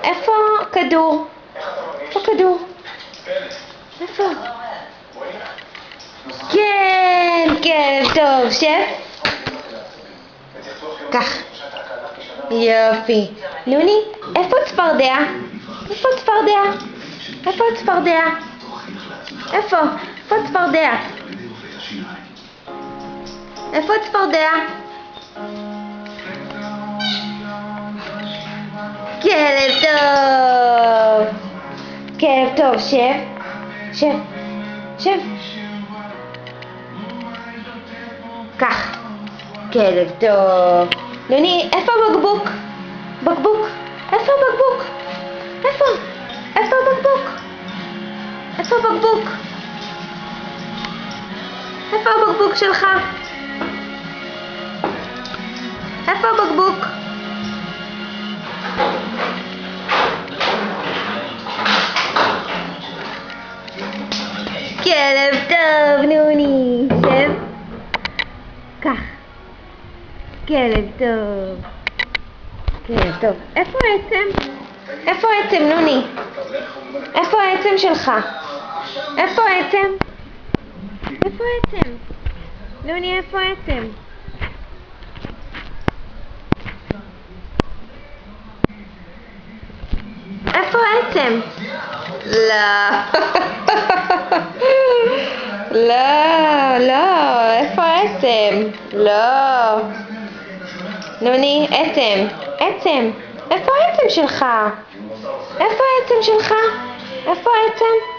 איפה כדור? איפה כדור? איפה? כן, כן, טוב, שב. כך. יופי. נוני, איפה צפרדע? איפה צפרדע? איפה צפרדע? איפה? איפה צפרדע? איפה צפרדע? כלב טוב. כלב טוב, שב. שב. שב. כך. כלב טוב. נוני, איפה בקבוק? בקבוק. איפה בקבוק? איפה? איפה בקבוק? איפה בקבוק? איפה הבקבוק שלך? איפה הבקבוק? כלב טוב, נוני. שב. כך. כלב טוב. כלב טוב. איפה העצם? איפה העצם, נוני? איפה העצם שלך? איפה העצם? איפה העצם? נוני, איפה העצם? איפה העצם? לא. לא, לא. איפה העצם? לא. נוני, עצם. עצם. איפה העצם שלך? איפה העצם שלך? איפה העצם?